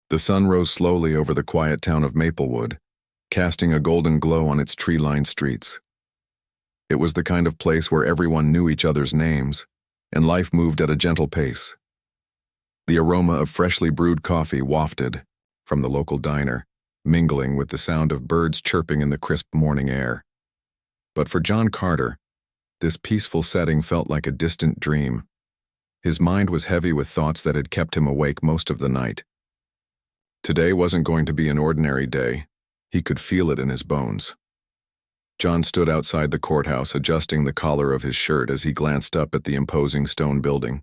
The sun rose slowly over the quiet town of Maplewood, casting a golden glow on its tree-lined streets. It was the kind of place where everyone knew each other's names, and life moved at a gentle pace. The aroma of freshly brewed coffee wafted from the local diner, mingling with the sound of birds chirping in the crisp morning air. But for John Carter, this peaceful setting felt like a distant dream. His mind was heavy with thoughts that had kept him awake most of the night. Today wasn't going to be an ordinary day. He could feel it in his bones. John stood outside the courthouse, adjusting the collar of his shirt as he glanced up at the imposing stone building.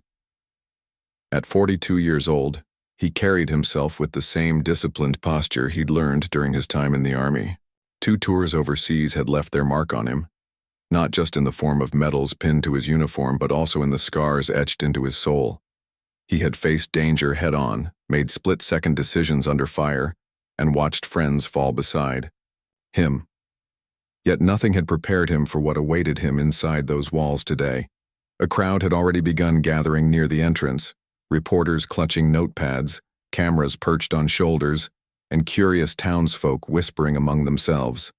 At 42 years old, he carried himself with the same disciplined posture he'd learned during his time in the Army. 2 tours overseas had left their mark on him, not just in the form of medals pinned to his uniform, but also in the scars etched into his soul. He had faced danger head-on, made split-second decisions under fire, and watched friends fall beside him. Yet nothing had prepared him for what awaited him inside those walls today. A crowd had already begun gathering near the entrance, reporters clutching notepads, cameras perched on shoulders, and curious townsfolk whispering among themselves.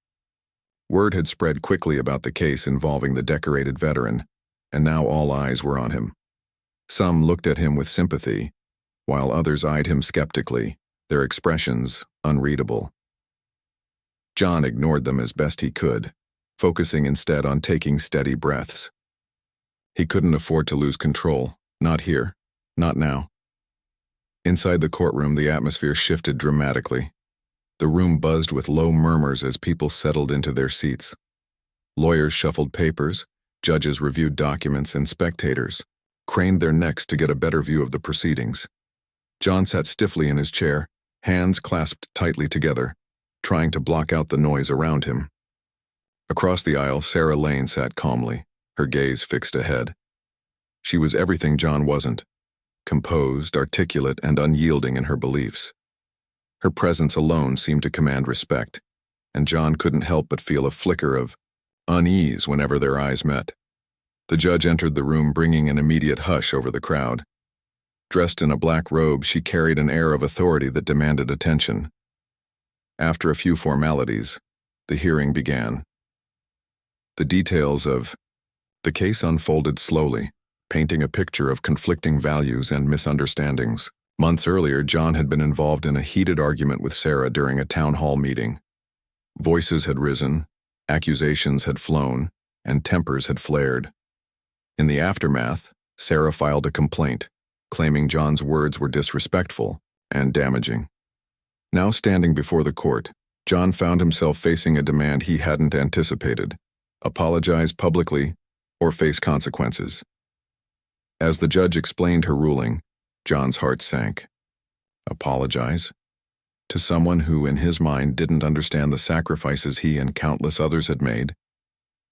Word had spread quickly about the case involving the decorated veteran, and now all eyes were on him. Some looked at him with sympathy, while others eyed him skeptically, their expressions unreadable. John ignored them as best he could, focusing instead on taking steady breaths. He couldn't afford to lose control, not here, not now. Inside the courtroom, the atmosphere shifted dramatically. The room buzzed with low murmurs as people settled into their seats. Lawyers shuffled papers, judges reviewed documents, and spectators craned their necks to get a better view of the proceedings. John sat stiffly in his chair, hands clasped tightly together, trying to block out the noise around him. Across the aisle, Sarah Lane sat calmly, her gaze fixed ahead. She was everything John wasn't: composed, articulate, and unyielding in her beliefs. Her presence alone seemed to command respect, and John couldn't help but feel a flicker of unease whenever their eyes met. The judge entered the room, bringing an immediate hush over the crowd. Dressed in a black robe, she carried an air of authority that demanded attention. After a few formalities, the hearing began. The details of the case unfolded slowly, painting a picture of conflicting values and misunderstandings. Months earlier, John had been involved in a heated argument with Sarah during a town hall meeting. Voices had risen, accusations had flown, and tempers had flared. In the aftermath, Sarah filed a complaint, claiming John's words were disrespectful and damaging. Now standing before the court, John found himself facing a demand he hadn't anticipated: apologize publicly or face consequences. As the judge explained her ruling, John's heart sank. Apologize? To someone who, in his mind, didn't understand the sacrifices he and countless others had made?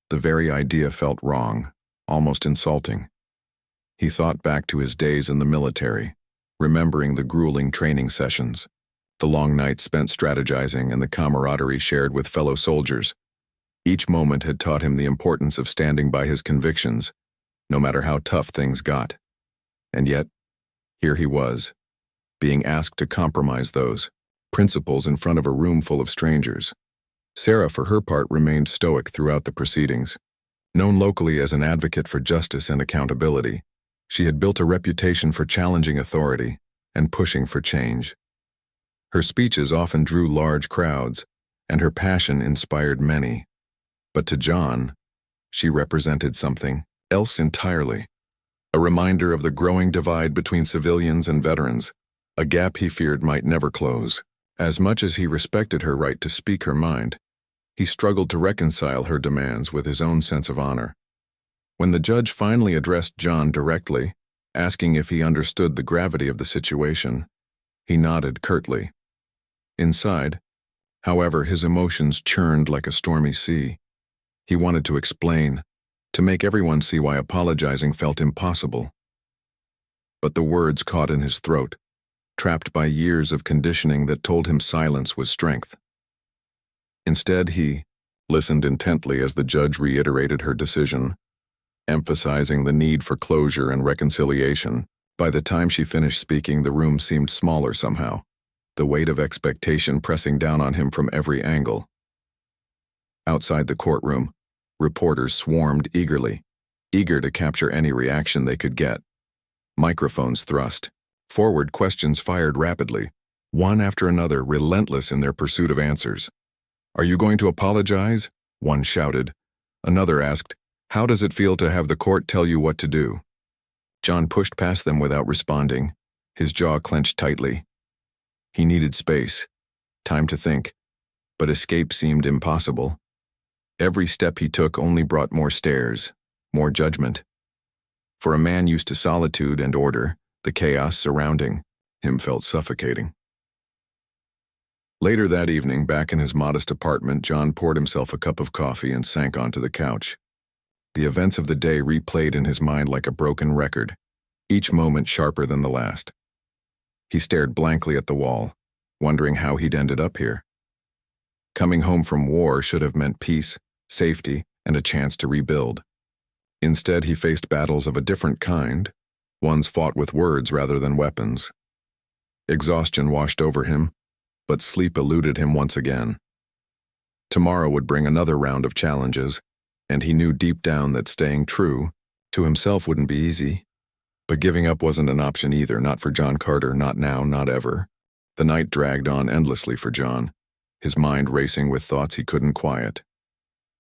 The very idea felt wrong, almost insulting. He thought back to his days in the military, remembering the grueling training sessions, the long nights spent strategizing, and the camaraderie shared with fellow soldiers. Each moment had taught him the importance of standing by his convictions, no matter how tough things got. And yet, here he was, being asked to compromise those principles in front of a room full of strangers. Sarah, for her part, remained stoic throughout the proceedings. Known locally as an advocate for justice and accountability, she had built a reputation for challenging authority and pushing for change. Her speeches often drew large crowds, and her passion inspired many. But to John, she represented something else entirely. A reminder of the growing divide between civilians and veterans, a gap he feared might never close. As much as he respected her right to speak her mind, he struggled to reconcile her demands with his own sense of honor. When the judge finally addressed John directly, asking if he understood the gravity of the situation, he nodded curtly. Inside, however, his emotions churned like a stormy sea. He wanted to explain, to make everyone see why apologizing felt impossible. But the words caught in his throat, trapped by years of conditioning that told him silence was strength. Instead, he listened intently as the judge reiterated her decision, emphasizing the need for closure and reconciliation. By the time she finished speaking, the room seemed smaller somehow, the weight of expectation pressing down on him from every angle. Outside the courtroom, reporters swarmed eagerly, eager to capture any reaction they could get. Microphones thrust, forward questions fired rapidly, one after another relentless in their pursuit of answers. "Are you going to apologize?" one shouted. Another asked, "How does it feel to have the court tell you what to do?" John pushed past them without responding, his jaw clenched tightly. He needed space, time to think, but escape seemed impossible. Every step he took only brought more stares, more judgment. For a man used to solitude and order, the chaos surrounding him felt suffocating. Later that evening, back in his modest apartment, John poured himself a cup of coffee and sank onto the couch. The events of the day replayed in his mind like a broken record, each moment sharper than the last. He stared blankly at the wall, wondering how he'd ended up here. Coming home from war should have meant peace, safety, and a chance to rebuild. Instead, he faced battles of a different kind, ones fought with words rather than weapons. Exhaustion washed over him, but sleep eluded him once again. Tomorrow would bring another round of challenges, and he knew deep down that staying true to himself wouldn't be easy. But giving up wasn't an option either, not for John Carter, not now, not ever. The night dragged on endlessly for John, his mind racing with thoughts he couldn't quiet.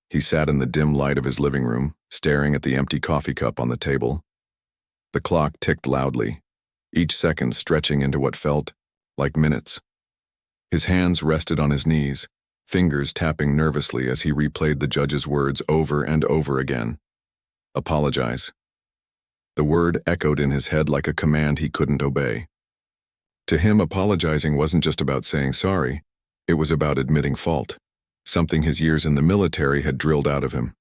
He sat in the dim light of his living room, staring at the empty coffee cup on the table. The clock ticked loudly, each second stretching into what felt like minutes. His hands rested on his knees, fingers tapping nervously as he replayed the judge's words over and over again. Apologize. The word echoed in his head like a command he couldn't obey. To him, apologizing wasn't just about saying sorry, it was about admitting fault, something his years in the military had drilled out of him.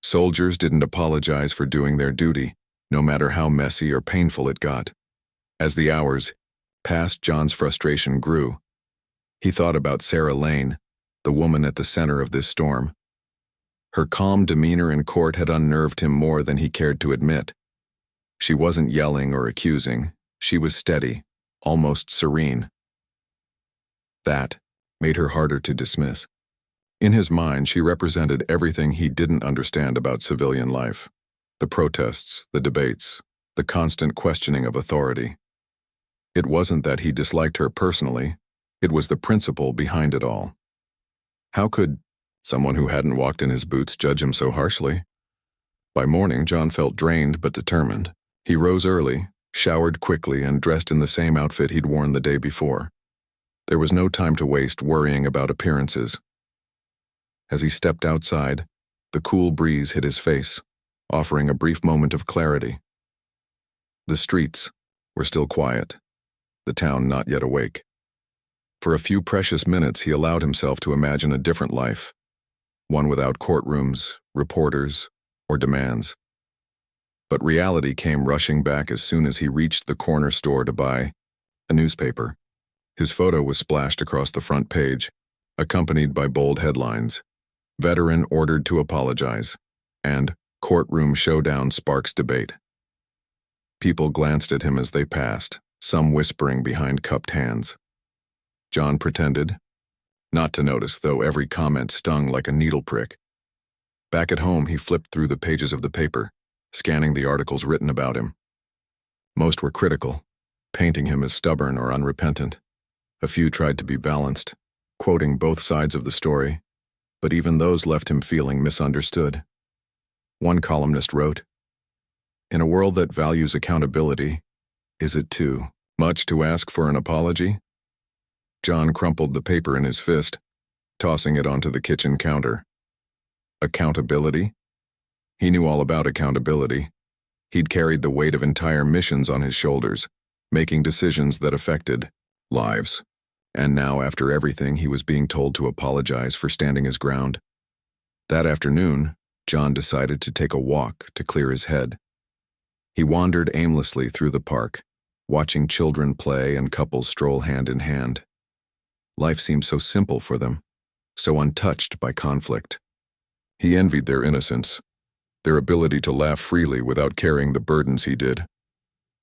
Soldiers didn't apologize for doing their duty, no matter how messy or painful it got. As the hours passed, John's frustration grew. He thought about Sarah Lane, the woman at the center of this storm. Her calm demeanor in court had unnerved him more than he cared to admit. She wasn't yelling or accusing. She was steady, almost serene. That made her harder to dismiss. In his mind, she represented everything he didn't understand about civilian life. The protests, the debates, the constant questioning of authority. It wasn't that he disliked her personally. It was the principle behind it all. How could someone who hadn't walked in his boots judge him so harshly? By morning, John felt drained but determined. He rose early, showered quickly, and dressed in the same outfit he'd worn the day before. There was no time to waste worrying about appearances. As he stepped outside, the cool breeze hit his face, offering a brief moment of clarity. The streets were still quiet, the town not yet awake. For a few precious minutes, he allowed himself to imagine a different life, one without courtrooms, reporters, or demands. But reality came rushing back as soon as he reached the corner store to buy a newspaper. His photo was splashed across the front page, accompanied by bold headlines: "Veteran ordered to apologize," and "Courtroom showdown sparks debate." People glanced at him as they passed, some whispering behind cupped hands. John pretended not to notice, though every comment stung like a needle prick. Back at home, he flipped through the pages of the paper, scanning the articles written about him. Most were critical, painting him as stubborn or unrepentant. A few tried to be balanced, quoting both sides of the story, but even those left him feeling misunderstood. One columnist wrote, "In a world that values accountability, is it too much to ask for an apology?" John crumpled the paper in his fist, tossing it onto the kitchen counter. Accountability? He knew all about accountability. He'd carried the weight of entire missions on his shoulders, making decisions that affected lives. And now, after everything, he was being told to apologize for standing his ground. That afternoon, John decided to take a walk to clear his head. He wandered aimlessly through the park, watching children play and couples stroll hand in hand. Life seemed so simple for them, so untouched by conflict. He envied their innocence, their ability to laugh freely without carrying the burdens he did.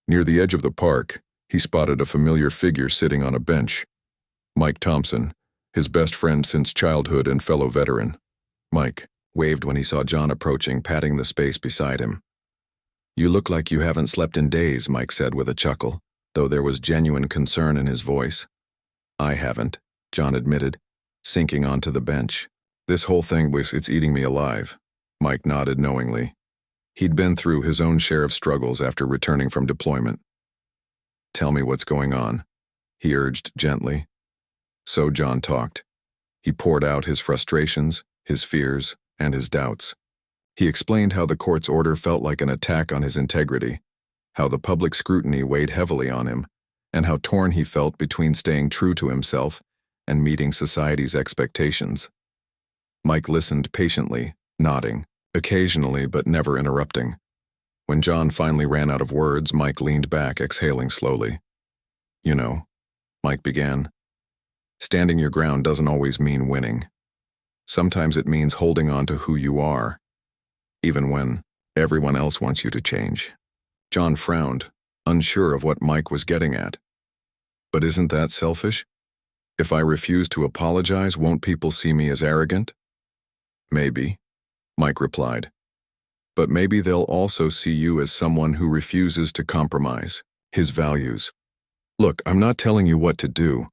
Near the edge of the park, he spotted a familiar figure sitting on a bench, Mike Thompson, his best friend since childhood and fellow veteran. Mike waved when he saw John approaching, patting the space beside him. "You look like you haven't slept in days," Mike said with a chuckle, though there was genuine concern in his voice. "I haven't," John admitted, sinking onto the bench. "This whole thing it's eating me alive." Mike nodded knowingly. He'd been through his own share of struggles after returning from deployment. "Tell me what's going on," he urged gently. So John talked. He poured out his frustrations, his fears, and his doubts. He explained how the court's order felt like an attack on his integrity, how the public scrutiny weighed heavily on him, and how torn he felt between staying true to himself and meeting society's expectations. Mike listened patiently, nodding, occasionally but never interrupting. When John finally ran out of words, Mike leaned back, exhaling slowly. "You know," Mike began, "standing your ground doesn't always mean winning. Sometimes it means holding on to who you are, even when everyone else wants you to change." John frowned, unsure of what Mike was getting at. "But isn't that selfish? If I refuse to apologize, won't people see me as arrogant?" "Maybe," Mike replied. "But maybe they'll also see you as someone who refuses to compromise his values. Look, I'm not telling you what to do.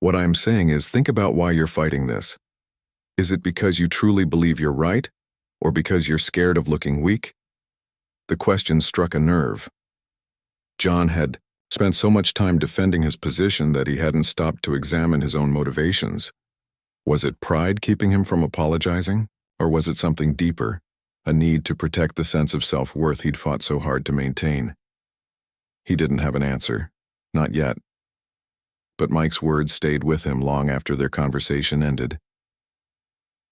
What I'm saying is, think about why you're fighting this. Is it because you truly believe you're right, or because you're scared of looking weak?" The question struck a nerve. John had spent so much time defending his position that he hadn't stopped to examine his own motivations. Was it pride keeping him from apologizing, or was it something deeper, a need to protect the sense of self-worth he'd fought so hard to maintain? He didn't have an answer, not yet. But Mike's words stayed with him long after their conversation ended.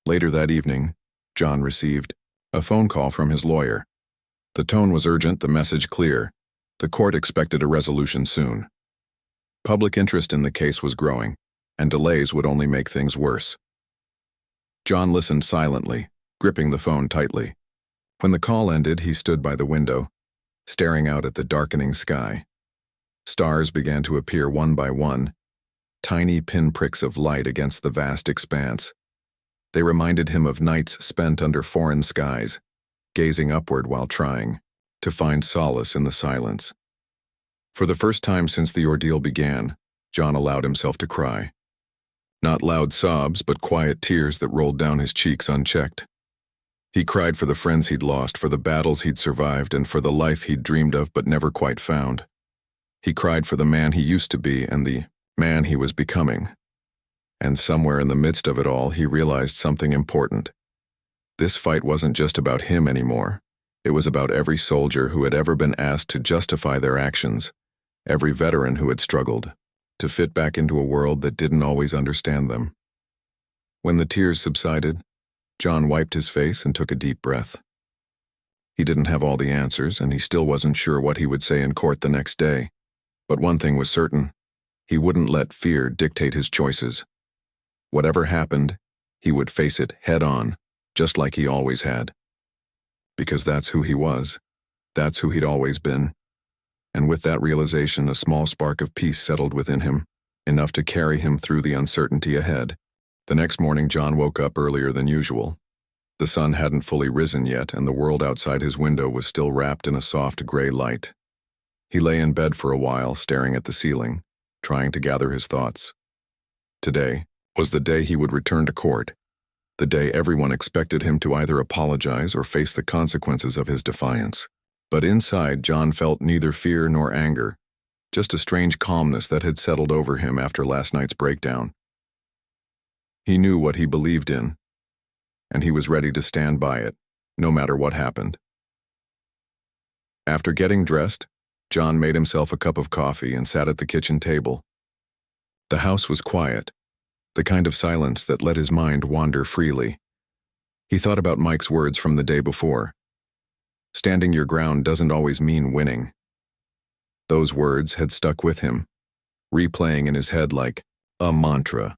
Later that evening, John received a phone call from his lawyer. The tone was urgent, the message clear. The court expected a resolution soon. Public interest in the case was growing, and delays would only make things worse. John listened silently, gripping the phone tightly. When the call ended, he stood by the window, staring out at the darkening sky. Stars began to appear one by one, tiny pinpricks of light against the vast expanse. They reminded him of nights spent under foreign skies, gazing upward while trying to find solace in the silence. For the first time since the ordeal began, John allowed himself to cry. Not loud sobs, but quiet tears that rolled down his cheeks unchecked. He cried for the friends he'd lost, for the battles he'd survived, and for the life he'd dreamed of but never quite found. He cried for the man he used to be and the man he was becoming. And somewhere in the midst of it all, he realized something important. This fight wasn't just about him anymore. It was about every soldier who had ever been asked to justify their actions, every veteran who had struggled to fit back into a world that didn't always understand them. When the tears subsided, John wiped his face and took a deep breath. He didn't have all the answers, and he still wasn't sure what he would say in court the next day. But one thing was certain: he wouldn't let fear dictate his choices. Whatever happened, he would face it head on, just like he always had. Because that's who he was. That's who he'd always been. And with that realization, a small spark of peace settled within him, enough to carry him through the uncertainty ahead. The next morning, John woke up earlier than usual. The sun hadn't fully risen yet, and the world outside his window was still wrapped in a soft gray light. He lay in bed for a while, staring at the ceiling, trying to gather his thoughts. Today was the day he would return to court, the day everyone expected him to either apologize or face the consequences of his defiance. But inside, John felt neither fear nor anger, just a strange calmness that had settled over him after last night's breakdown. He knew what he believed in, and he was ready to stand by it, no matter what happened. After getting dressed, John made himself a cup of coffee and sat at the kitchen table. The house was quiet, the kind of silence that let his mind wander freely. He thought about Mike's words from the day before. Standing your ground doesn't always mean winning. Those words had stuck with him, replaying in his head like a mantra.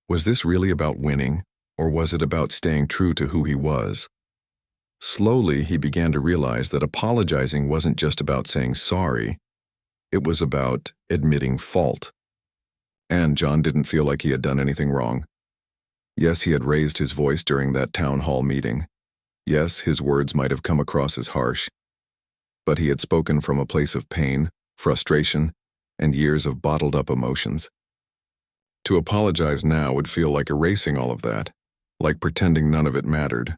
Was this really about winning, or was it about staying true to who he was? Slowly, he began to realize that apologizing wasn't just about saying sorry. It was about admitting fault. And John didn't feel like he had done anything wrong. Yes, he had raised his voice during that town hall meeting. Yes, his words might have come across as harsh, but he had spoken from a place of pain, frustration, and years of bottled-up emotions. To apologize now would feel like erasing all of that, like pretending none of it mattered.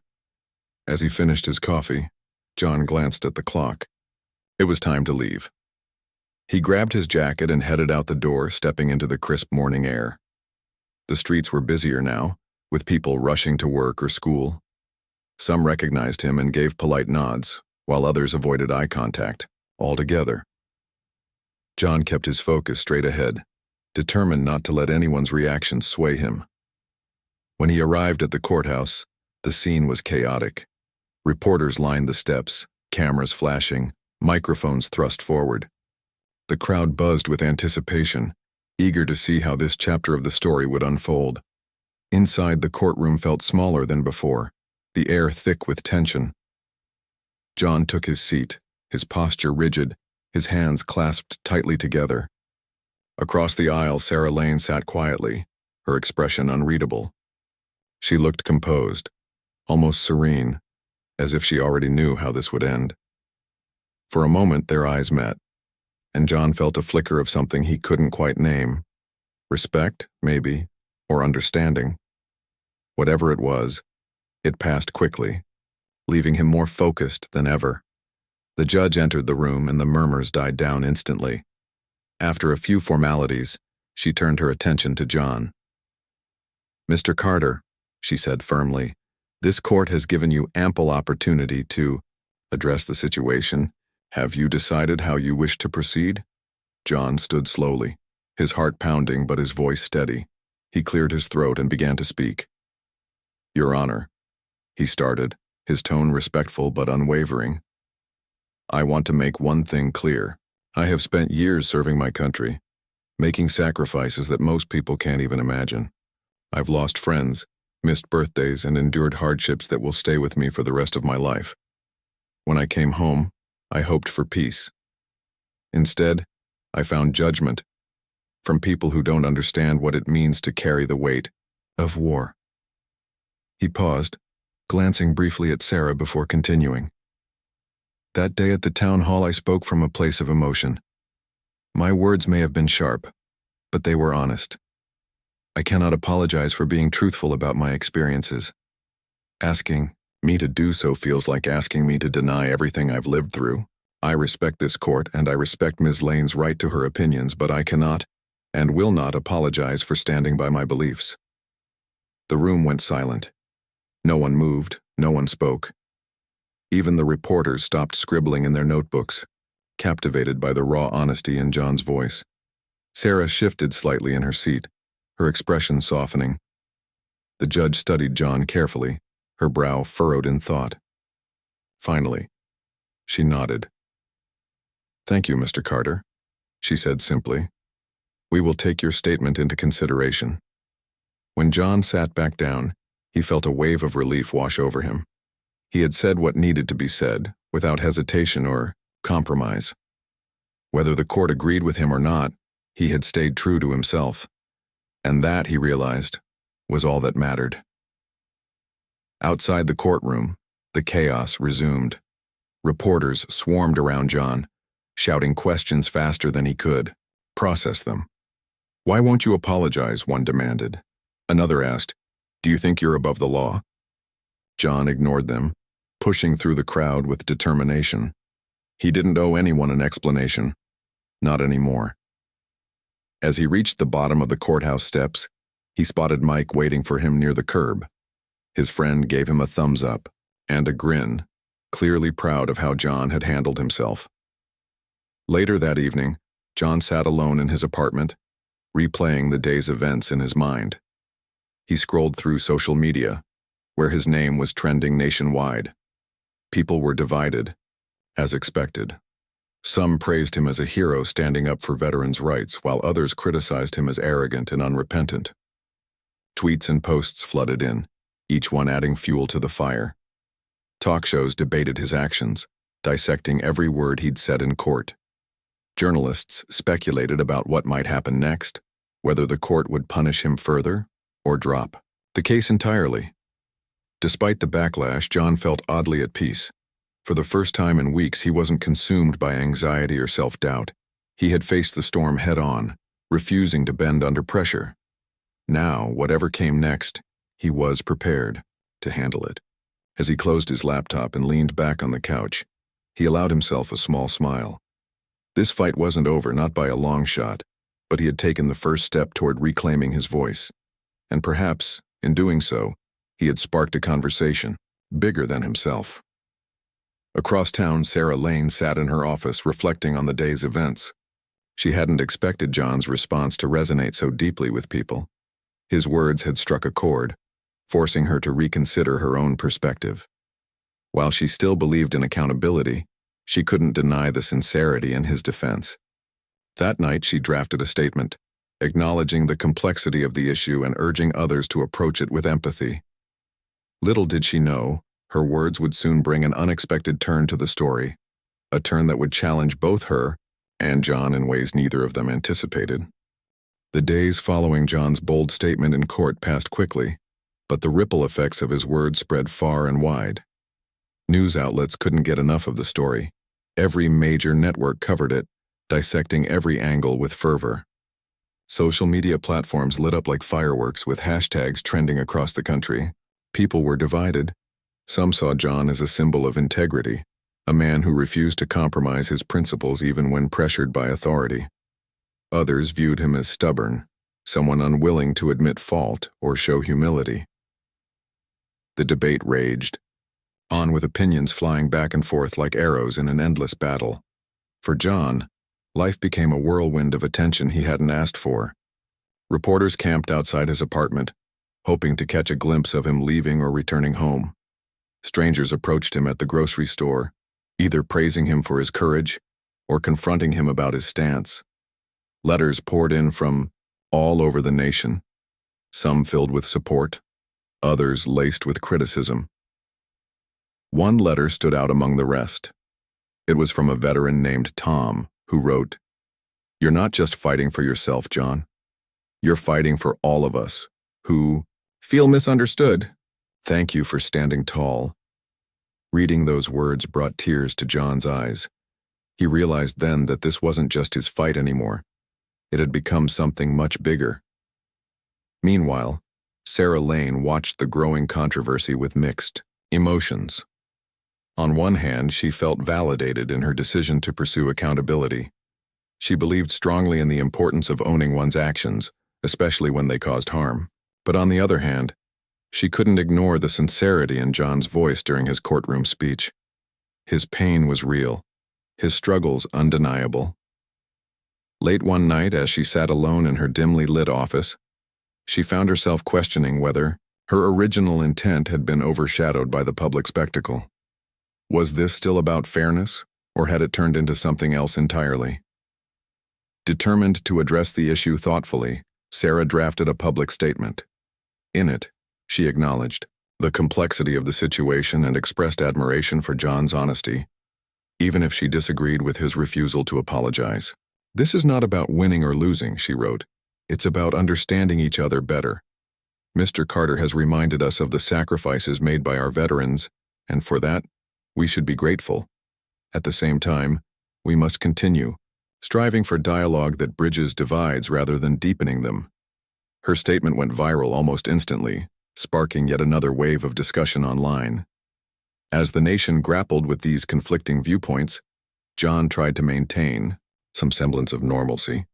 As he finished his coffee, John glanced at the clock. It was time to leave. He grabbed his jacket and headed out the door, stepping into the crisp morning air. The streets were busier now, with people rushing to work or school. Some recognized him and gave polite nods, while others avoided eye contact altogether. John kept his focus straight ahead, determined not to let anyone's reactions sway him. When he arrived at the courthouse, the scene was chaotic. Reporters lined the steps, cameras flashing, microphones thrust forward. The crowd buzzed with anticipation, eager to see how this chapter of the story would unfold. Inside, the courtroom felt smaller than before, the air thick with tension. John took his seat, his posture rigid, his hands clasped tightly together. Across the aisle, Sarah Lane sat quietly, her expression unreadable. She looked composed, almost serene, as if she already knew how this would end. For a moment, their eyes met, and John felt a flicker of something he couldn't quite name. Respect, maybe, or understanding. Whatever it was, it passed quickly, leaving him more focused than ever. The judge entered the room and the murmurs died down instantly. After a few formalities, she turned her attention to John. "Mr. Carter," she said firmly, "this court has given you ample opportunity to address the situation. Have you decided how you wish to proceed?" John stood slowly, his heart pounding but his voice steady. He cleared his throat and began to speak. "Your Honor," he started, his tone respectful but unwavering. "I want to make one thing clear. I have spent years serving my country, making sacrifices that most people can't even imagine. I've lost friends, missed birthdays, and endured hardships that will stay with me for the rest of my life. When I came home, I hoped for peace. Instead, I found judgment from people who don't understand what it means to carry the weight of war." He paused, glancing briefly at Sarah before continuing. "That day at the town hall, I spoke from a place of emotion. My words may have been sharp, but they were honest. I cannot apologize for being truthful about my experiences. Asking me to do so feels like asking me to deny everything I've lived through. I respect this court and I respect Ms. Lane's right to her opinions, but I cannot and will not apologize for standing by my beliefs." The room went silent. No one moved, no one spoke. Even the reporters stopped scribbling in their notebooks, captivated by the raw honesty in John's voice. Sarah shifted slightly in her seat, her expression softening. The judge studied John carefully, her brow furrowed in thought. Finally, she nodded. "Thank you, Mr. Carter," she said simply. "We will take your statement into consideration." When John sat back down, he felt a wave of relief wash over him. He had said what needed to be said, without hesitation or compromise. Whether the court agreed with him or not, he had stayed true to himself. And that, he realized, was all that mattered. Outside the courtroom, the chaos resumed. Reporters swarmed around John, shouting questions faster than he could process them. "Why won't you apologize?" one demanded. Another asked, "Do you think you're above the law?" John ignored them, pushing through the crowd with determination. He didn't owe anyone an explanation. Not anymore. As he reached the bottom of the courthouse steps, he spotted Mike waiting for him near the curb. His friend gave him a thumbs up and a grin, clearly proud of how John had handled himself. Later that evening, John sat alone in his apartment, replaying the day's events in his mind. He scrolled through social media, where his name was trending nationwide. People were divided, as expected. Some praised him as a hero standing up for veterans' rights, while others criticized him as arrogant and unrepentant. Tweets and posts flooded in, each one adding fuel to the fire. Talk shows debated his actions, dissecting every word he'd said in court. Journalists speculated about what might happen next, whether the court would punish him further or drop the case entirely. Despite the backlash, John felt oddly at peace. For the first time in weeks, he wasn't consumed by anxiety or self-doubt. He had faced the storm head-on, refusing to bend under pressure. Now, whatever came next, he was prepared to handle it. As he closed his laptop and leaned back on the couch, he allowed himself a small smile. This fight wasn't over, not by a long shot, but he had taken the first step toward reclaiming his voice. And perhaps, in doing so, he had sparked a conversation bigger than himself. Across town, Sarah Lane sat in her office reflecting on the day's events. She hadn't expected John's response to resonate so deeply with people. His words had struck a chord, forcing her to reconsider her own perspective. While she still believed in accountability, she couldn't deny the sincerity in his defense. That night, she drafted a statement, acknowledging the complexity of the issue and urging others to approach it with empathy. Little did she know, her words would soon bring an unexpected turn to the story, a turn that would challenge both her and John in ways neither of them anticipated. The days following John's bold statement in court passed quickly, but the ripple effects of his words spread far and wide. News outlets couldn't get enough of the story. Every major network covered it, dissecting every angle with fervor. Social media platforms lit up like fireworks with hashtags trending across the country. People were divided. Some saw John as a symbol of integrity, a man who refused to compromise his principles even when pressured by authority. Others viewed him as stubborn, someone unwilling to admit fault or show humility. The debate raged, on with opinions flying back and forth like arrows in an endless battle. For John, life became a whirlwind of attention he hadn't asked for. Reporters camped outside his apartment, hoping to catch a glimpse of him leaving or returning home. Strangers approached him at the grocery store, either praising him for his courage or confronting him about his stance. Letters poured in from all over the nation, some filled with support, others laced with criticism. One letter stood out among the rest. It was from a veteran named Tom, who wrote, "You're not just fighting for yourself, John. You're fighting for all of us who feel misunderstood. Thank you for standing tall." Reading those words brought tears to John's eyes. He realized then that this wasn't just his fight anymore. It had become something much bigger. Meanwhile, Sarah Lane watched the growing controversy with mixed emotions. On one hand, she felt validated in her decision to pursue accountability. She believed strongly in the importance of owning one's actions, especially when they caused harm. But on the other hand, she couldn't ignore the sincerity in John's voice during his courtroom speech. His pain was real, his struggles undeniable. Late one night, as she sat alone in her dimly lit office, she found herself questioning whether her original intent had been overshadowed by the public spectacle. Was this still about fairness, or had it turned into something else entirely? Determined to address the issue thoughtfully, Sarah drafted a public statement. In it, she acknowledged the complexity of the situation and expressed admiration for John's honesty, even if she disagreed with his refusal to apologize. "This is not about winning or losing," she wrote. "It's about understanding each other better. Mr. Carter has reminded us of the sacrifices made by our veterans, and for that, we should be grateful. At the same time, we must continue, striving for dialogue that bridges divides rather than deepening them." Her statement went viral almost instantly, sparking yet another wave of discussion online. As the nation grappled with these conflicting viewpoints, John tried to maintain some semblance of normalcy.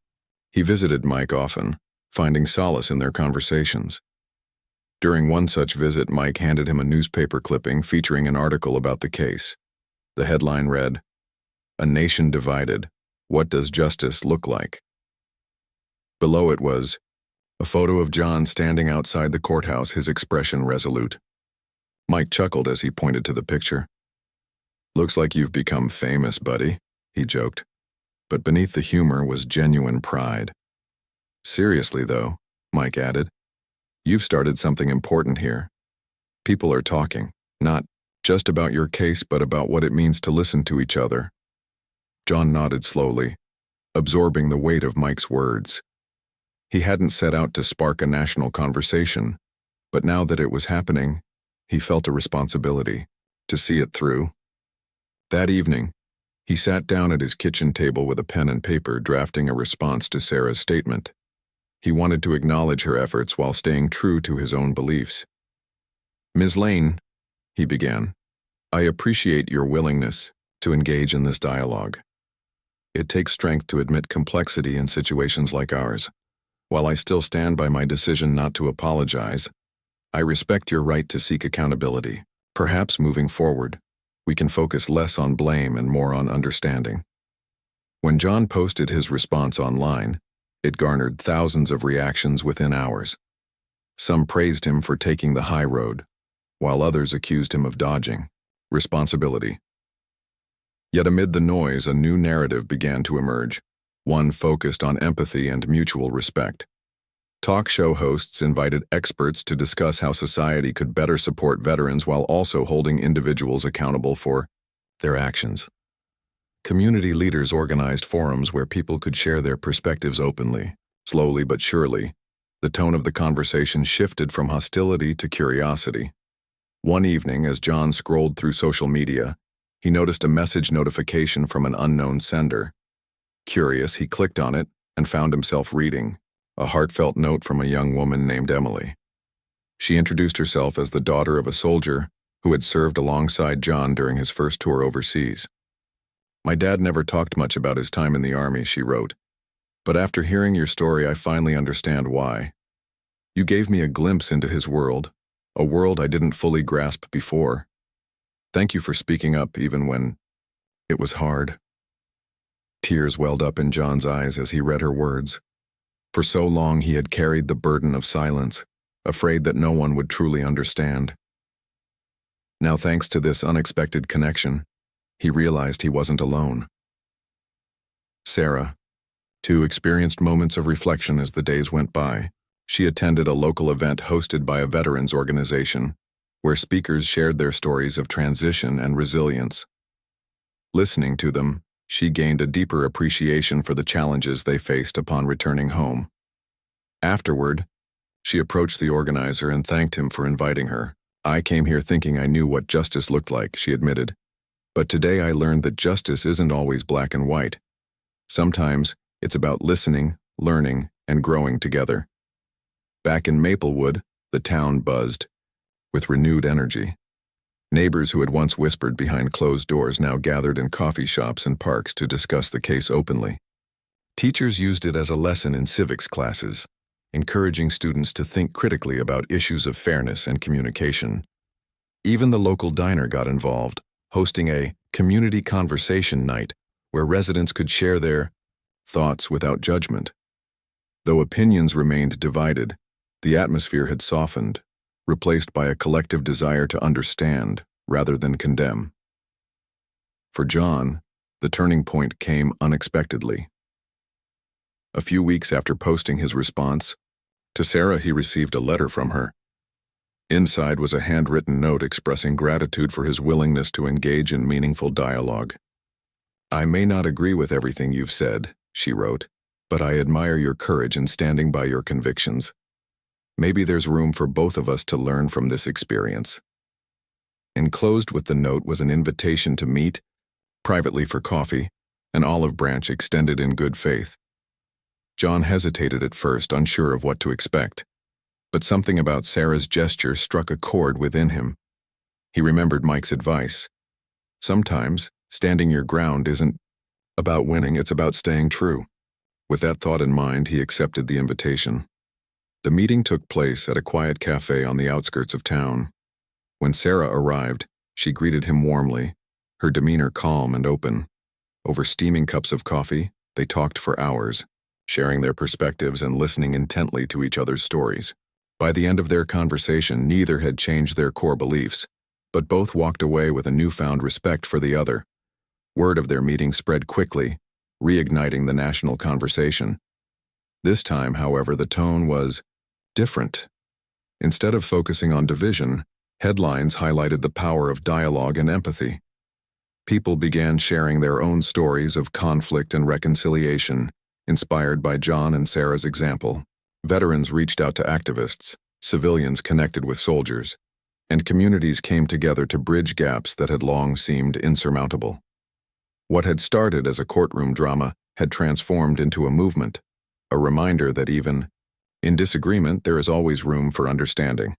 He visited Mike often, finding solace in their conversations. During one such visit, Mike handed him a newspaper clipping featuring an article about the case. The headline read, "A Nation Divided. What Does Justice Look Like?" Below it was a photo of John standing outside the courthouse, his expression resolute. Mike chuckled as he pointed to the picture. "Looks like you've become famous, buddy," he joked. But beneath the humor was genuine pride. "Seriously, though," Mike added, "you've started something important here. People are talking, not just about your case, but about what it means to listen to each other." John nodded slowly, absorbing the weight of Mike's words. He hadn't set out to spark a national conversation, but now that it was happening, he felt a responsibility to see it through. That evening, he sat down at his kitchen table with a pen and paper drafting a response to Sarah's statement. He wanted to acknowledge her efforts while staying true to his own beliefs. "Ms. Lane," he began, "I appreciate your willingness to engage in this dialogue. It takes strength to admit complexity in situations like ours. While I still stand by my decision not to apologize, I respect your right to seek accountability. Perhaps moving forward, we can focus less on blame and more on understanding." When John posted his response online, it garnered thousands of reactions within hours. Some praised him for taking the high road, while others accused him of dodging responsibility. Yet amid the noise, a new narrative began to emerge, one focused on empathy and mutual respect. Talk show hosts invited experts to discuss how society could better support veterans while also holding individuals accountable for their actions. Community leaders organized forums where people could share their perspectives openly. Slowly but surely, the tone of the conversation shifted from hostility to curiosity. One evening, as John scrolled through social media, he noticed a message notification from an unknown sender. Curious, he clicked on it and found himself reading a heartfelt note from a young woman named Emily. She introduced herself as the daughter of a soldier who had served alongside John during his first tour overseas. "My dad never talked much about his time in the Army," she wrote, "but after hearing your story, I finally understand why. You gave me a glimpse into his world, a world I didn't fully grasp before. Thank you for speaking up even when it was hard." Tears welled up in John's eyes as he read her words. For so long he had carried the burden of silence, afraid that no one would truly understand. Now, thanks to this unexpected connection, he realized he wasn't alone. Sarah, too, experienced moments of reflection as the days went by. She attended a local event hosted by a veterans organization, where speakers shared their stories of transition and resilience. Listening to them, she gained a deeper appreciation for the challenges they faced upon returning home. Afterward, she approached the organizer and thanked him for inviting her. "I came here thinking I knew what justice looked like," she admitted. "But today I learned that justice isn't always black and white. Sometimes it's about listening, learning, and growing together." Back in Maplewood, the town buzzed with renewed energy. Neighbors who had once whispered behind closed doors now gathered in coffee shops and parks to discuss the case openly. Teachers used it as a lesson in civics classes, encouraging students to think critically about issues of fairness and communication. Even the local diner got involved, hosting a community conversation night where residents could share their thoughts without judgment. Though opinions remained divided, the atmosphere had softened, replaced by a collective desire to understand rather than condemn. For John, the turning point came unexpectedly. A few weeks after posting his response to Sarah, he received a letter from her. Inside was a handwritten note expressing gratitude for his willingness to engage in meaningful dialogue. "I may not agree with everything you've said," she wrote, "but I admire your courage in standing by your convictions. Maybe there's room for both of us to learn from this experience." Enclosed with the note was an invitation to meet, privately for coffee, an olive branch extended in good faith. John hesitated at first, unsure of what to expect, but something about Sarah's gesture struck a chord within him. He remembered Mike's advice. Sometimes, standing your ground isn't about winning, it's about staying true. With that thought in mind, he accepted the invitation. The meeting took place at a quiet cafe on the outskirts of town. When Sarah arrived, she greeted him warmly, her demeanor calm and open. Over steaming cups of coffee, they talked for hours, sharing their perspectives and listening intently to each other's stories. By the end of their conversation, neither had changed their core beliefs, but both walked away with a newfound respect for the other. Word of their meeting spread quickly, reigniting the national conversation. This time, however, the tone was different. Instead of focusing on division, headlines highlighted the power of dialogue and empathy. People began sharing their own stories of conflict and reconciliation, inspired by John and Sarah's example. Veterans reached out to activists, civilians connected with soldiers, and communities came together to bridge gaps that had long seemed insurmountable. What had started as a courtroom drama had transformed into a movement, a reminder that even in disagreement there is always room for understanding.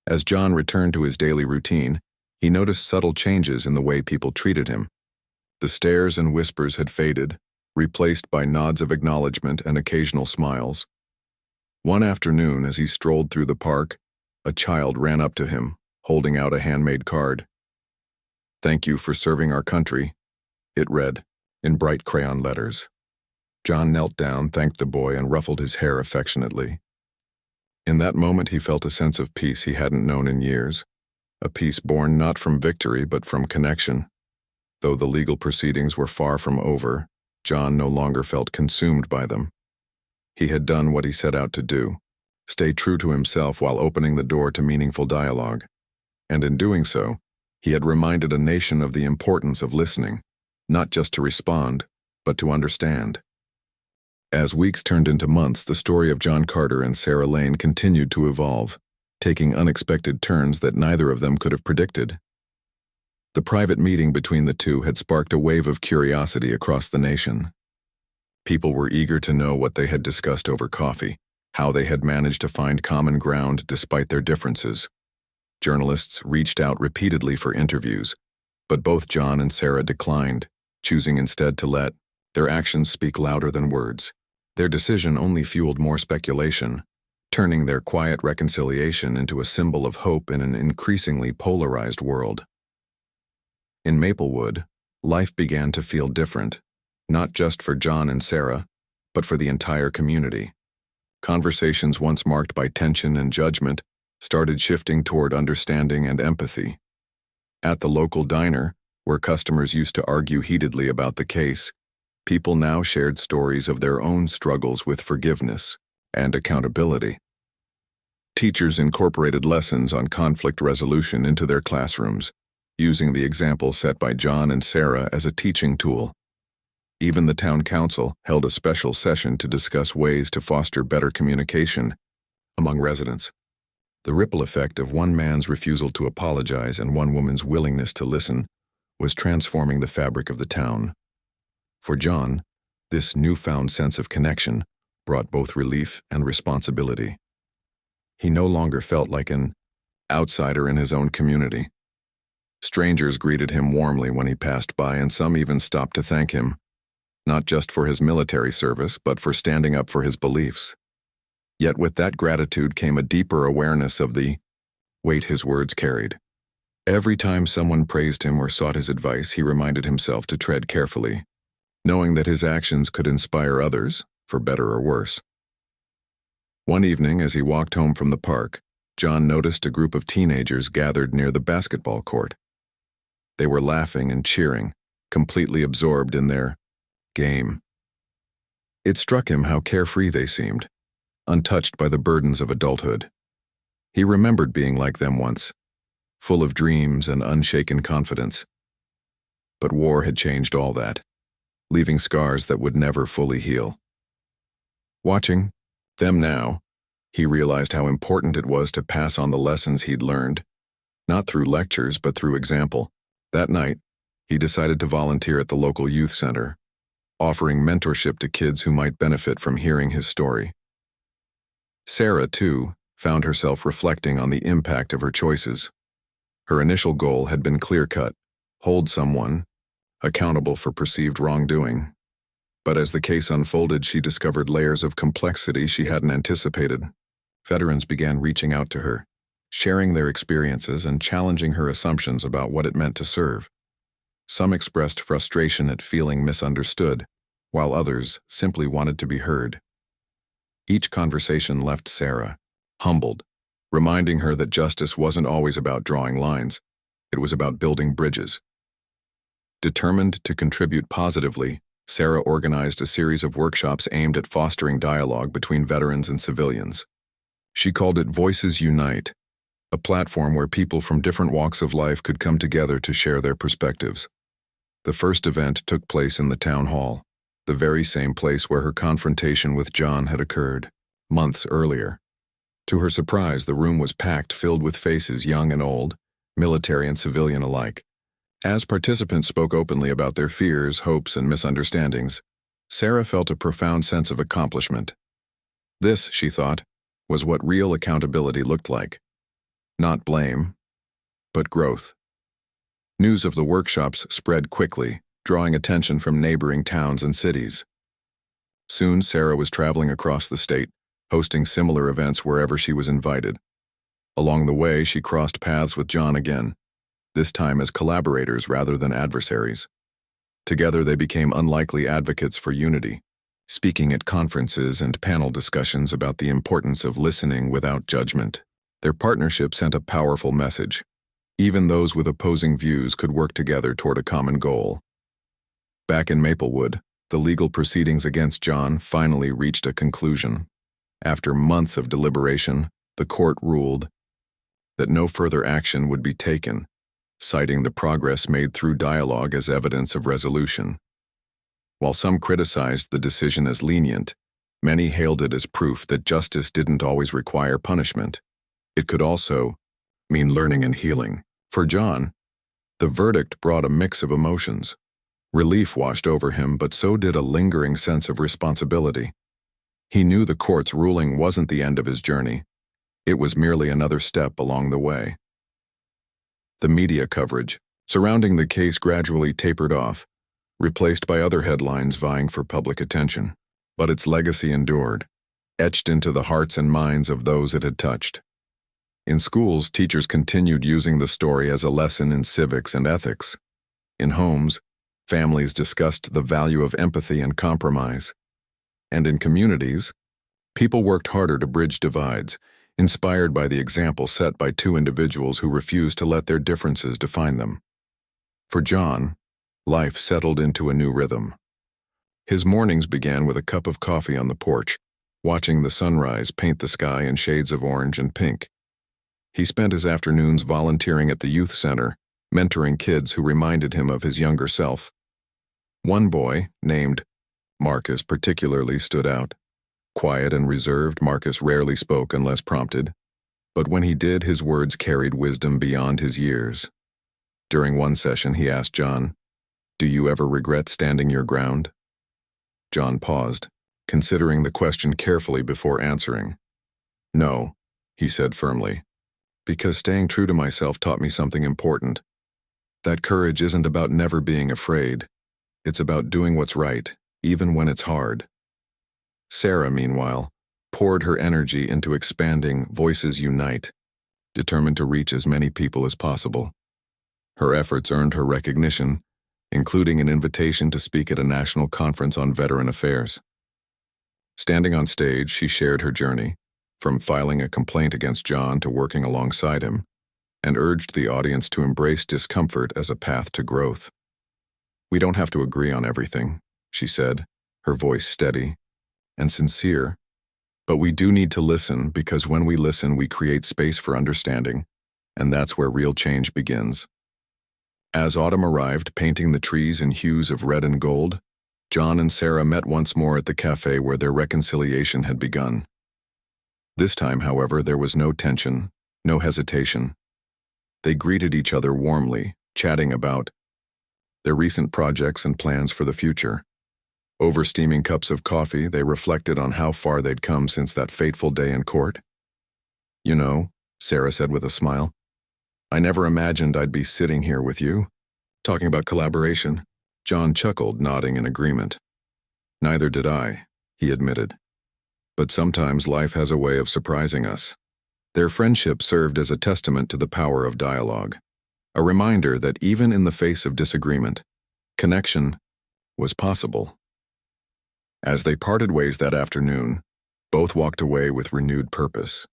As John returned to his daily routine, he noticed subtle changes in the way people treated him. The stares and whispers had faded, replaced by nods of acknowledgement and occasional smiles. One afternoon, as he strolled through the park, a child ran up to him, holding out a handmade card. "Thank you for serving our country," it read, in bright crayon letters. John knelt down, thanked the boy, and ruffled his hair affectionately. In that moment he felt a sense of peace he hadn't known in years, a peace born not from victory but from connection. Though the legal proceedings were far from over, John no longer felt consumed by them. He had done what he set out to do, stay true to himself while opening the door to meaningful dialogue. And in doing so, he had reminded a nation of the importance of listening, not just to respond, but to understand. As weeks turned into months, the story of John Carter and Sarah Lane continued to evolve, taking unexpected turns that neither of them could have predicted. The private meeting between the two had sparked a wave of curiosity across the nation. People were eager to know what they had discussed over coffee, how they had managed to find common ground despite their differences. Journalists reached out repeatedly for interviews, but both John and Sarah declined, choosing instead to let their actions speak louder than words. Their decision only fueled more speculation, turning their quiet reconciliation into a symbol of hope in an increasingly polarized world. In Maplewood, life began to feel different, not just for John and Sarah, but for the entire community. Conversations once marked by tension and judgment started shifting toward understanding and empathy. At the local diner, where customers used to argue heatedly about the case, people now shared stories of their own struggles with forgiveness and accountability. Teachers incorporated lessons on conflict resolution into their classrooms, using the example set by John and Sarah as a teaching tool. Even the town council held a special session to discuss ways to foster better communication among residents. The ripple effect of one man's refusal to apologize and one woman's willingness to listen was transforming the fabric of the town. For John, this newfound sense of connection brought both relief and responsibility. He no longer felt like an outsider in his own community. Strangers greeted him warmly when he passed by, and some even stopped to thank him, not just for his military service, but for standing up for his beliefs. Yet with that gratitude came a deeper awareness of the weight his words carried. Every time someone praised him or sought his advice, he reminded himself to tread carefully, knowing that his actions could inspire others, for better or worse. One evening, as he walked home from the park, John noticed a group of teenagers gathered near the basketball court. They were laughing and cheering, completely absorbed in their game. It struck him how carefree they seemed, untouched by the burdens of adulthood. He remembered being like them once, full of dreams and unshaken confidence. But war had changed all that, leaving scars that would never fully heal. Watching them now, he realized how important it was to pass on the lessons he'd learned, not through lectures but through example. That night, he decided to volunteer at the local youth center, offering mentorship to kids who might benefit from hearing his story. Sarah, too, found herself reflecting on the impact of her choices. Her initial goal had been clear-cut: hold someone accountable for perceived wrongdoing. But as the case unfolded, she discovered layers of complexity she hadn't anticipated. Veterans began reaching out to her, sharing their experiences and challenging her assumptions about what it meant to serve. Some expressed frustration at feeling misunderstood, while others simply wanted to be heard. Each conversation left Sarah humbled, reminding her that justice wasn't always about drawing lines, it was about building bridges. Determined to contribute positively, Sarah organized a series of workshops aimed at fostering dialogue between veterans and civilians. She called it Voices Unite, a platform where people from different walks of life could come together to share their perspectives. The first event took place in the town hall, the very same place where her confrontation with John had occurred. months earlier. To her surprise, the room was packed, filled with faces young and old, military and civilian alike. As participants spoke openly about their fears, hopes, and misunderstandings, Sarah felt a profound sense of accomplishment. This, she thought, was what real accountability looked like. Not blame, but growth. News of the workshops spread quickly, drawing attention from neighboring towns and cities. Soon, Sarah was traveling across the state, hosting similar events wherever she was invited. Along the way, she crossed paths with John again, this time as collaborators rather than adversaries. Together, they became unlikely advocates for unity, speaking at conferences and panel discussions about the importance of listening without judgment. Their partnership sent a powerful message. Even those with opposing views could work together toward a common goal. Back in Maplewood, the legal proceedings against John finally reached a conclusion. After months of deliberation, the court ruled that no further action would be taken, citing the progress made through dialogue as evidence of resolution. While some criticized the decision as lenient, many hailed it as proof that justice didn't always require punishment. It could also mean learning and healing. For John, the verdict brought a mix of emotions. Relief washed over him, but so did a lingering sense of responsibility. He knew the court's ruling wasn't the end of his journey. It was merely another step along the way. The media coverage surrounding the case gradually tapered off, replaced by other headlines vying for public attention. But its legacy endured, etched into the hearts and minds of those it had touched. In schools, teachers continued using the story as a lesson in civics and ethics. In homes, families discussed the value of empathy and compromise. And in communities, people worked harder to bridge divides, inspired by the example set by two individuals who refused to let their differences define them. For John, life settled into a new rhythm. His mornings began with a cup of coffee on the porch, watching the sunrise paint the sky in shades of orange and pink. He spent his afternoons volunteering at the youth center, mentoring kids who reminded him of his younger self. One boy, named Marcus, particularly stood out. Quiet and reserved, Marcus rarely spoke unless prompted, but when he did, his words carried wisdom beyond his years. During one session, he asked John, "Do you ever regret standing your ground?" John paused, considering the question carefully before answering. "No," he said firmly, "because staying true to myself taught me something important. That courage isn't about never being afraid. It's about doing what's right, even when it's hard." Sarah, meanwhile, poured her energy into expanding Voices Unite, determined to reach as many people as possible. Her efforts earned her recognition, including an invitation to speak at a national conference on veteran affairs. Standing on stage, she shared her journey, from filing a complaint against John to working alongside him, and urged the audience to embrace discomfort as a path to growth. "We don't have to agree on everything," she said, her voice steady and sincere, "but we do need to listen, because when we listen, we create space for understanding, and that's where real change begins." As autumn arrived, painting the trees in hues of red and gold, John and Sarah met once more at the cafe where their reconciliation had begun. This time, however, there was no tension, no hesitation. They greeted each other warmly, chatting about their recent projects and plans for the future. Over steaming cups of coffee, they reflected on how far they'd come since that fateful day in court. "You know," Sarah said with a smile, "I never imagined I'd be sitting here with you, talking about collaboration." John chuckled, nodding in agreement. "Neither did I," he admitted. "But sometimes life has a way of surprising us." Their friendship served as a testament to the power of dialogue, a reminder that even in the face of disagreement, connection was possible. As they parted ways that afternoon, both walked away with renewed purpose.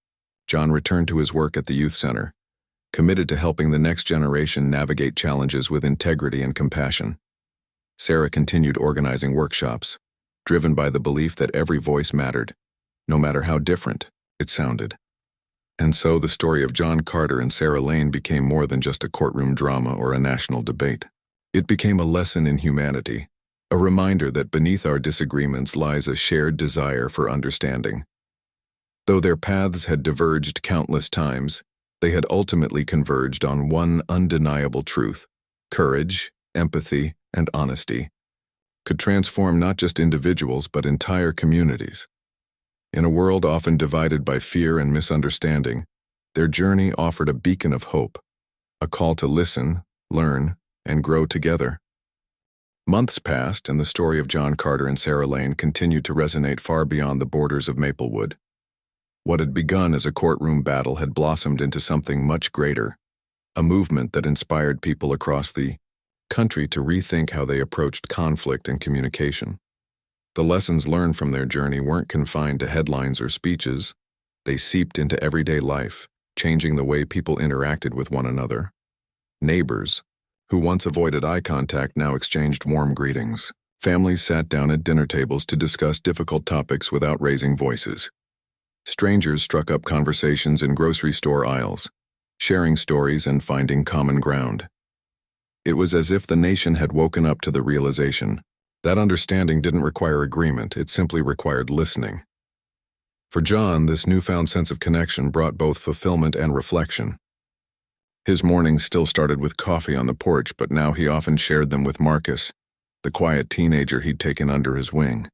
John returned to his work at the youth center, committed to helping the next generation navigate challenges with integrity and compassion. Sarah continued organizing workshops, driven by the belief that every voice mattered, no matter how different it sounded. And so the story of John Carter and Sarah Lane became more than just a courtroom drama or a national debate. It became a lesson in humanity, a reminder that beneath our disagreements lies a shared desire for understanding. Though their paths had diverged countless times, they had ultimately converged on one undeniable truth: courage, empathy, and honesty could transform not just individuals but entire communities. In a world often divided by fear and misunderstanding, their journey offered a beacon of hope, a call to listen, learn, and grow together. Months passed, and the story of John Carter and Sarah Lane continued to resonate far beyond the borders of Maplewood. What had begun as a courtroom battle had blossomed into something much greater, a movement that inspired people across the country to rethink how they approached conflict and communication. The lessons learned from their journey weren't confined to headlines or speeches. They seeped into everyday life, changing the way people interacted with one another. Neighbors, who once avoided eye contact, now exchanged warm greetings. Families sat down at dinner tables to discuss difficult topics without raising voices. Strangers struck up conversations in grocery store aisles, sharing stories and finding common ground. It was as if the nation had woken up to the realization that understanding didn't require agreement, it simply required listening. For John, this newfound sense of connection brought both fulfillment and reflection. His mornings still started with coffee on the porch, but now he often shared them with Marcus, the quiet teenager he'd taken under his wing.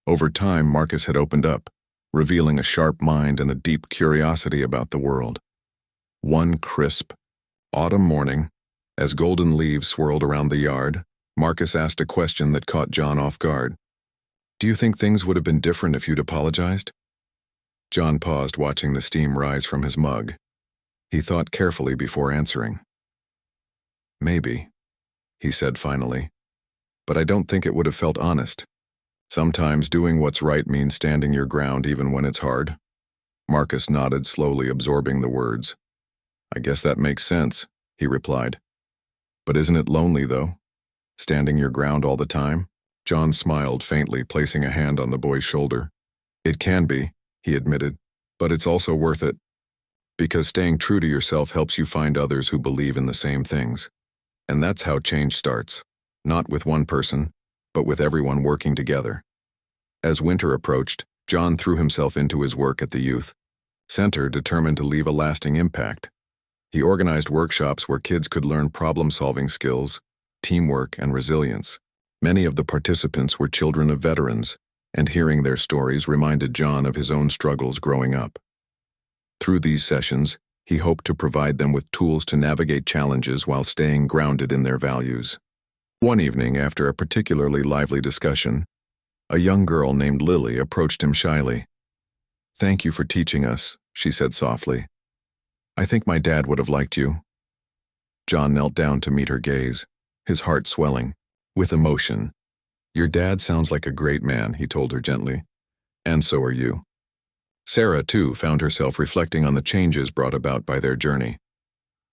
Over time, Marcus had opened up, revealing a sharp mind and a deep curiosity about the world. One crisp, autumn morning, as golden leaves swirled around the yard, Marcus asked a question that caught John off guard. "Do you think things would have been different if you'd apologized?" John paused, watching the steam rise from his mug. He thought carefully before answering. "Maybe," he said finally, "but I don't think it would have felt honest. Sometimes doing what's right means standing your ground even when it's hard." Marcus nodded, slowly absorbing the words. "I guess that makes sense," he replied. "But isn't it lonely, though? Standing your ground all the time?" John smiled faintly, placing a hand on the boy's shoulder. "It can be," he admitted, "but it's also worth it. Because staying true to yourself helps you find others who believe in the same things. And that's how change starts, not with one person, but with everyone working together." As winter approached, John threw himself into his work at the youth center, determined to leave a lasting impact. He organized workshops where kids could learn problem-solving skills, teamwork, and resilience. Many of the participants were children of veterans, and hearing their stories reminded John of his own struggles growing up. Through these sessions, he hoped to provide them with tools to navigate challenges while staying grounded in their values. One evening, after a particularly lively discussion, a young girl named Lily approached him shyly. "Thank you for teaching us," she said softly. "I think my dad would have liked you." John knelt down to meet her gaze, his heart swelling with emotion. "Your dad sounds like a great man," he told her gently. "And so are you." Sarah, too, found herself reflecting on the changes brought about by their journey.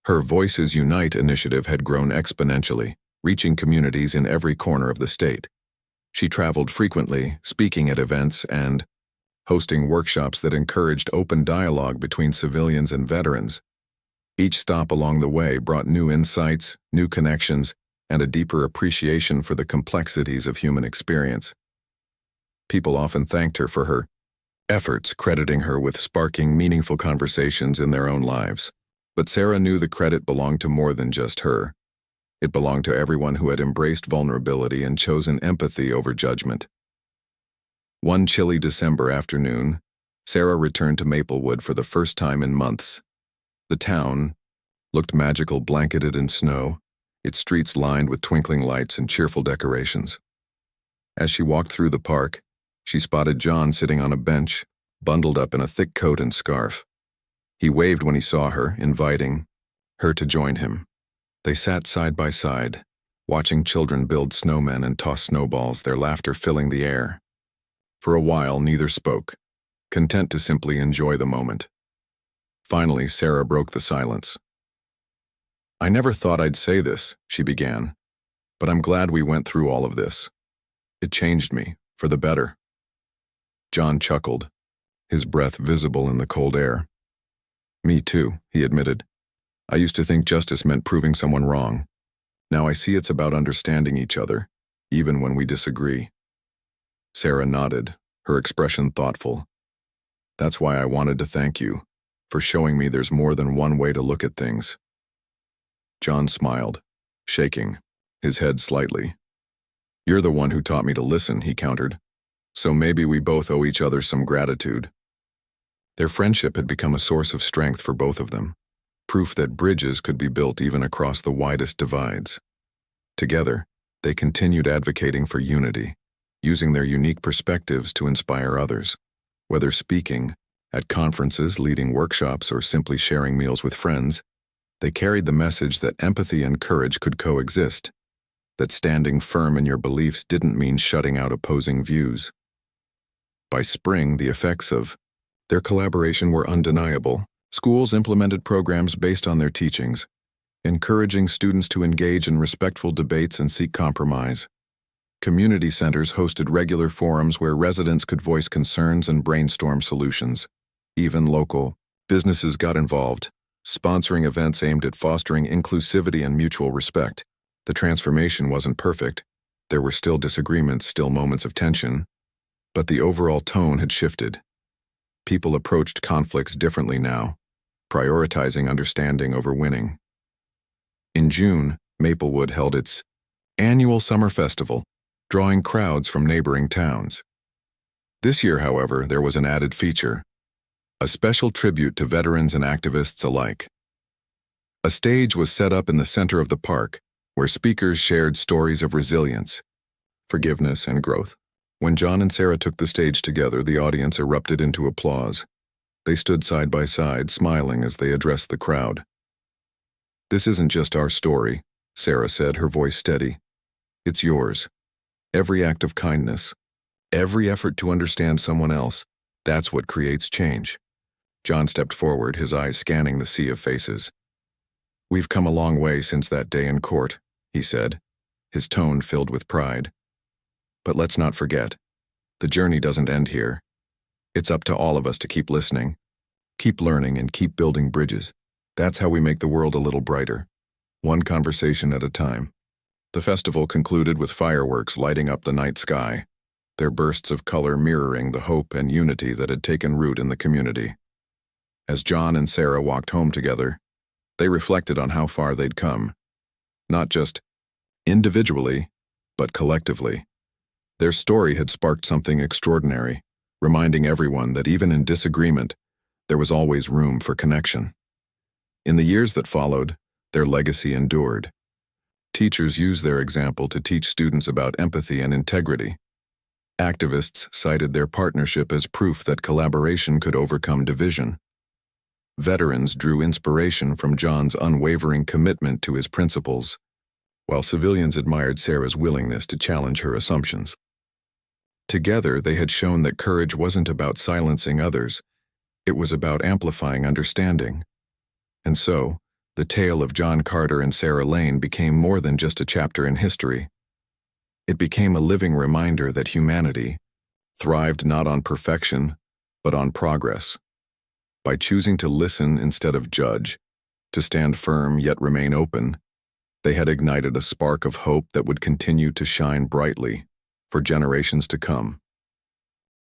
Her Voices Unite initiative had grown exponentially, reaching communities in every corner of the state. She traveled frequently, speaking at events and hosting workshops that encouraged open dialogue between civilians and veterans. Each stop along the way brought new insights, new connections, and a deeper appreciation for the complexities of human experience. People often thanked her for her efforts, crediting her with sparking meaningful conversations in their own lives. But Sarah knew the credit belonged to more than just her. It belonged to everyone who had embraced vulnerability and chosen empathy over judgment. One chilly December afternoon, Sarah returned to Maplewood for the first time in months. The town looked magical, blanketed in snow, its streets lined with twinkling lights and cheerful decorations. As she walked through the park, she spotted John sitting on a bench, bundled up in a thick coat and scarf. He waved when he saw her, inviting her to join him. They sat side by side, watching children build snowmen and toss snowballs, their laughter filling the air. For a while, neither spoke, content to simply enjoy the moment. Finally, Sarah broke the silence. "I never thought I'd say this," she began, "but I'm glad we went through all of this. It changed me, for the better." John chuckled, his breath visible in the cold air. "Me too," he admitted. "I used to think justice meant proving someone wrong. Now I see it's about understanding each other, even when we disagree." Sarah nodded, her expression thoughtful. That's why I wanted to thank you, for showing me there's more than one way to look at things." John smiled, shaking, his head slightly. "You're the one who taught me to listen," he countered. "So maybe we both owe each other some gratitude." Their friendship had become a source of strength for both of them, proof that bridges could be built even across the widest divides. Together, they continued advocating for unity, using their unique perspectives to inspire others. Whether speaking, at conferences, leading workshops, or simply sharing meals with friends, they carried the message that empathy and courage could coexist, that standing firm in your beliefs didn't mean shutting out opposing views. By spring, the effects of their collaboration were undeniable. Schools implemented programs based on their teachings, encouraging students to engage in respectful debates and seek compromise. Community centers hosted regular forums where residents could voice concerns and brainstorm solutions. Even local businesses got involved, sponsoring events aimed at fostering inclusivity and mutual respect. The transformation wasn't perfect. There were still disagreements, still moments of tension, but the overall tone had shifted. People approached conflicts differently now, prioritizing understanding over winning. In June, Maplewood held its annual summer festival, drawing crowds from neighboring towns. This year, however, there was an added feature, a special tribute to veterans and activists alike. A stage was set up in the center of the park, where speakers shared stories of resilience, forgiveness, and growth. When John and Sarah took the stage together, the audience erupted into applause. They stood side by side, smiling as they addressed the crowd. "This isn't just our story," Sarah said, her voice steady. "It's yours. Every act of kindness, every effort to understand someone else, that's what creates change." John stepped forward, his eyes scanning the sea of faces. "We've come a long way since that day in court," he said, his tone filled with pride. "But let's not forget, the journey doesn't end here. It's up to all of us to keep listening, keep learning, and keep building bridges. That's how we make the world a little brighter, one conversation at a time." The festival concluded with fireworks lighting up the night sky, their bursts of color mirroring the hope and unity that had taken root in the community. As John and Sarah walked home together, they reflected on how far they'd come, not just individually, but collectively. Their story had sparked something extraordinary, reminding everyone that even in disagreement, there was always room for connection. In the years that followed, their legacy endured. Teachers used their example to teach students about empathy and integrity. Activists cited their partnership as proof that collaboration could overcome division. Veterans drew inspiration from John's unwavering commitment to his principles, while civilians admired Sarah's willingness to challenge her assumptions. Together, they had shown that courage wasn't about silencing others, it was about amplifying understanding. And so, the tale of John Carter and Sarah Lane became more than just a chapter in history. It became a living reminder that humanity thrived not on perfection, but on progress. By choosing to listen instead of judge, to stand firm yet remain open, they had ignited a spark of hope that would continue to shine brightly for generations to come.